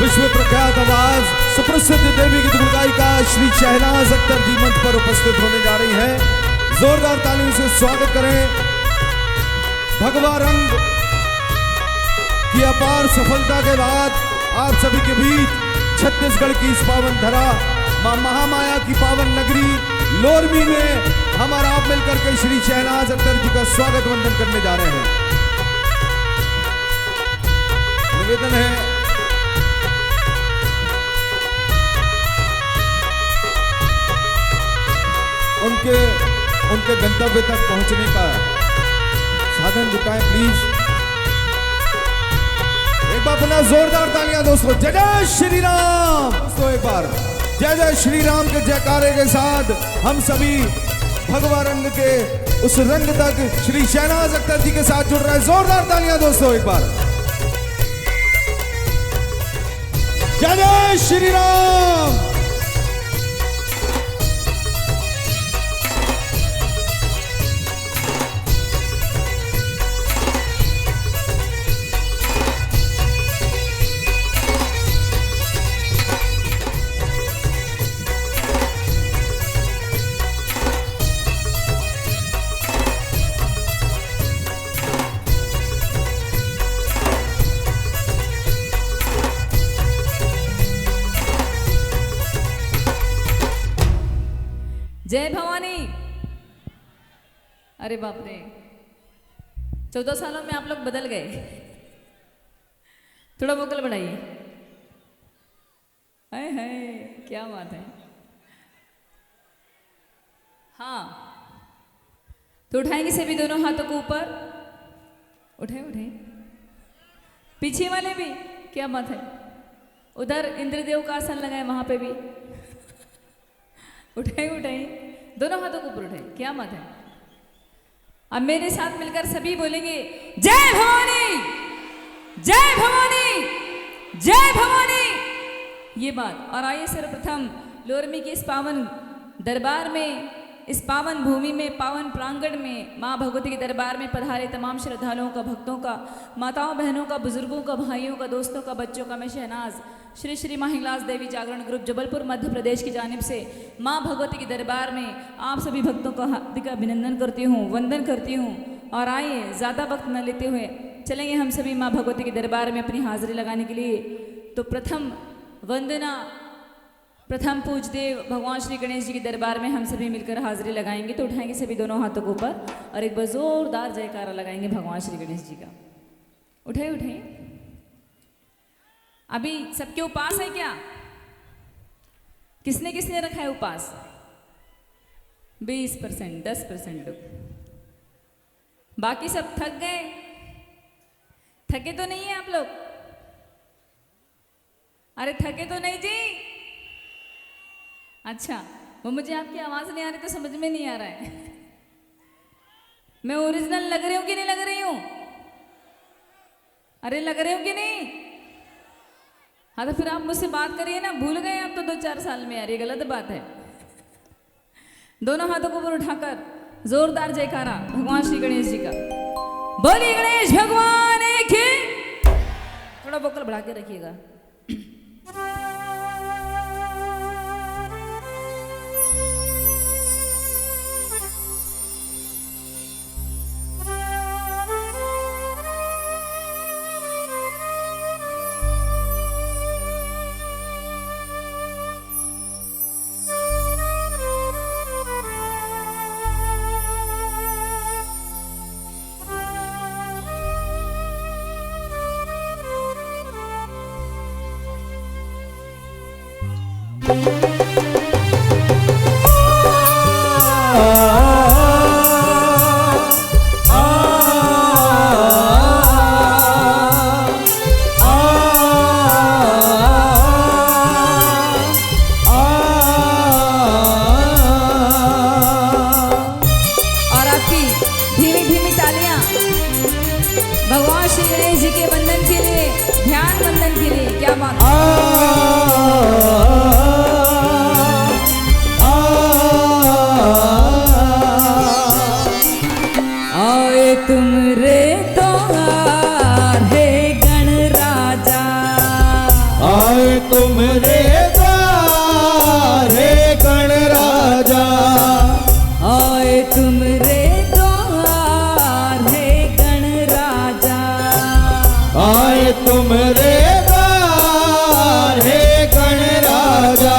विश्व प्रख्यात आवाज सुप्रसिद्ध देवी गीत गायिका श्री शहनाज अख्तर जी मंच पर उपस्थित होने जा रही हैं। जोरदार तालियों से स्वागत करें। भगवा रंग की अपार सफलता के बाद आप सभी के बीच छत्तीसगढ़ की इस पावन धरा मां महामाया की पावन नगरी लोरमी में हम और आप मिलकर के श्री शहनाज अख्तर जी का स्वागत वंदन करने जा रहे हैं। निवेदन है उनके गंतव्य तक पहुंचने का साधन जुटाएं प्लीज। एक बार पुनः जोरदार तालियां दोस्तों। जय जय श्री राम। दोस्तों एक बार जय जय श्री राम के जयकारे के साथ हम सभी भगवा रंग के उस रंग तक श्री शहनाज अख्तर जी के साथ जुड़ रहे हैं। जोरदार तालियां दोस्तों एक बार। जय जय श्री राम। जय भवानी। अरे बाप रे, 14 सालों में आप लोग बदल गए। थोड़ा वोकल बढ़ाइए। हाय हाय, क्या बात है। हाँ, तो उठाएंगे सभी दोनों हाथों को ऊपर। उठे उठे, पीछे वाले भी, क्या बात है। उधर इंद्रदेव का आसन लगाए, वहां पे भी उठाए उठाए, दोनों हाथों को ऊपर उठाए, क्या बात है। अब मेरे साथ मिलकर सभी बोलेंगे जय भवानी, जय भवानी, जय भवानी। ये बात। और आइए सर्वप्रथम लोरमी के इस पावन दरबार में, इस पावन भूमि में, पावन प्रांगण में, माँ भगवती के दरबार में पधारे तमाम श्रद्धालुओं का, भक्तों का, माताओं बहनों का, बुजुर्गों का, भाइयों का, दोस्तों का, बच्चों का मैं शहनाज श्री श्री माहिलास देवी जागरण ग्रुप जबलपुर मध्य प्रदेश की जानिब से माँ भगवती के दरबार में आप सभी भक्तों का हार्दिक अभिनंदन करती हूँ, वंदन करती हूँ। और आइए ज़्यादा वक्त न लेते हुए चलेंगे हम सभी माँ भगवती के दरबार में अपनी हाजिरी लगाने के लिए। तो प्रथम वंदना, प्रथम पूज देव भगवान श्री गणेश जी के दरबार में हम सभी मिलकर हाजिरी लगाएंगे। तो उठाएंगे सभी दोनों हाथों को ऊपर और एक बार जोरदार जयकारा लगाएंगे भगवान श्री गणेश जी का। उठाए उठाए। अभी सबके उपास है क्या? किसने किसने रखा है उपास? 20%, 10% लोग। बाकी सब थक गए? थके तो नहीं है आप लोग? अरे थके तो नहीं जी? अच्छा, वो मुझे आपकी आवाज नहीं आ रही तो समझ में नहीं आ रहा है। मैं ओरिजिनल लग रही हूं कि नहीं लग रही हूं? अरे लग रही हूं कि नहीं? हाँ तो फिर आप मुझसे बात करिए ना। भूल गए आप तो 2-4 साल में यार, ये गलत बात है। दोनों हाथों को ऊपर उठाकर जोरदार जयकारा भगवान श्री गणेश जी का। बोलिए गणेश भगवान की। थोड़ा वोकल बढ़ा के रखिएगा। भगवान श्री गणेश जी के वंदन के लिए, ध्यान वंदन के लिए। क्या बात आए तुम रे तो हे गण राजा, आए तुमरे द्वार हे गणराजा, आए तुमरे द्वार हे गणराजा, आए तुमरे द्वार हे गणराजा।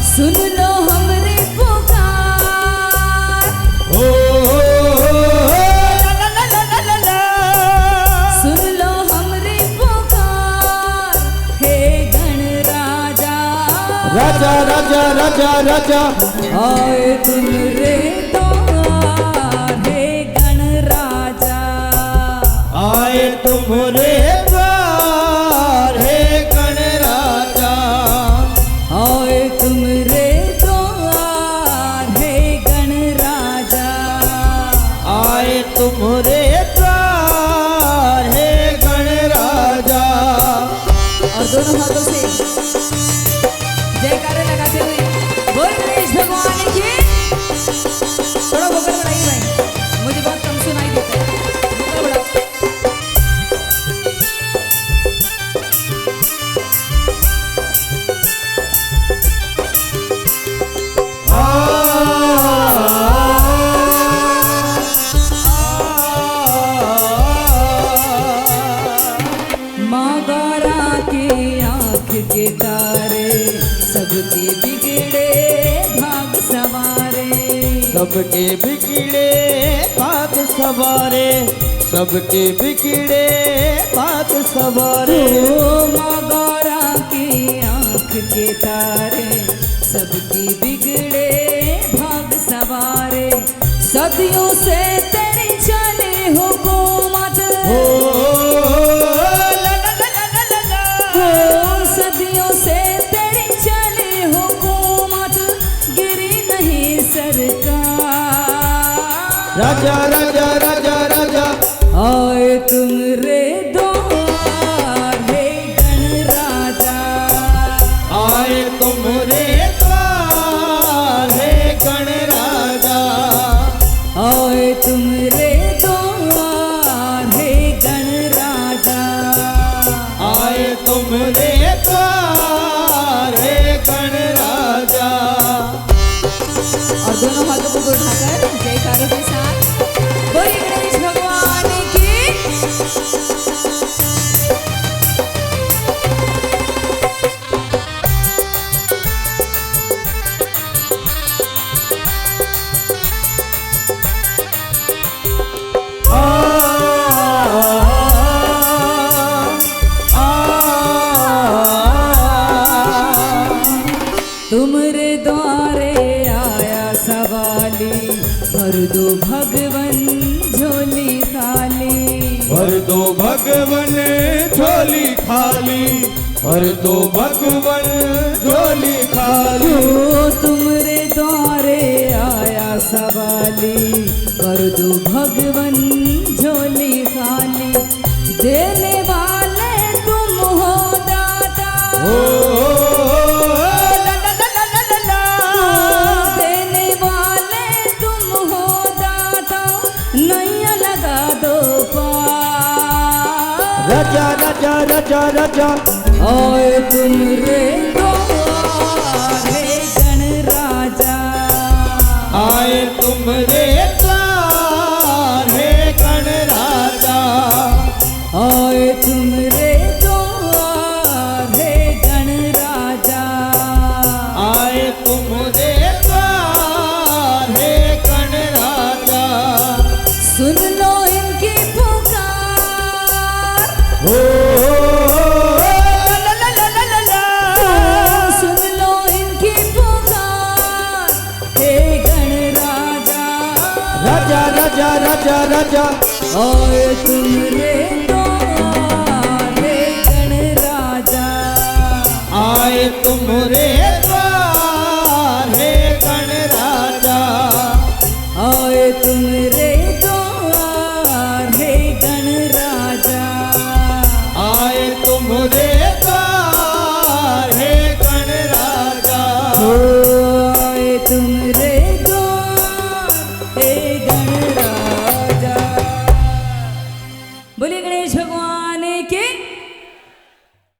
सुन लो हमरे पुकार, ओ सुन लो हमरे पुकार हे गणराजा, राजा राजा राजा राजा, आए तुमरे द्वार हे गणराजा, आए तुमरे द्वार हे गणराजा, आए तुमरे द्वार हे गणराजा, आए तुमरे द्वार हे गणराजा। और दोनों हाथों से जयकारे लगाते हुए बोल गणेश भगवान की। थोड़ा वोकल बढ़ाइए भाई, मुझे बहुत कम सुनाई देता है, वोकल बढ़ाओ। माँ गौरा के आँख के तारे, सबके बिगड़े भाग सवारे, सबके बिगड़े बात सवारे, सबके बिगड़े बात सवारे। ओ माँ गौरा के आँख के तारे, सबके बिगड़े भाग सवारे, सदियों से तेरी चले हुकूमत, सदियों से तेरी चले हुकूमत, गिरी नहीं सरकार। राजा राजा राजा राजा, आए तुमरे द्वार हे गणराजा, आए तुमरे द्वार हे गणराजा, आए तुमरे द्वार हे गणराजा, आए तुमरे द्वार हे गणराजा। और दोनों हाथों को उठाकर जयकारों के साथ बोलिए गणेश भगवान की। तुमरे द्वारे आया सवाली, भर दो भगवन झोली खाली, भर दो भगवन झोली खाली, भर दो भगवन झोली खाली। ओ तुमरे द्वारे आया सवाली, भर दो भगवन झोली खाली, देने वाले तुम हो दाता, देने वाले तुम हो दाता, नैया लगा दो पार। राजा राजा राजा राजा, आए तुमरे द्वार हे गणराजा, आए तुमरे द्वार हे गणराजा, आए तुमरे द्वार हे गणराजा, आए तुमरे द्वार हे गणराजा। सुन लो इनकी पुकार, सुन लो इनकी पुकार हे गणराजा, राजा राजा राजा राजा, आए तुमरे द्वार हे गणराजा, आए तुमरे द्वार हे गणराजा, आए तुमरे द्वार हे गणराजा, आए तुमरे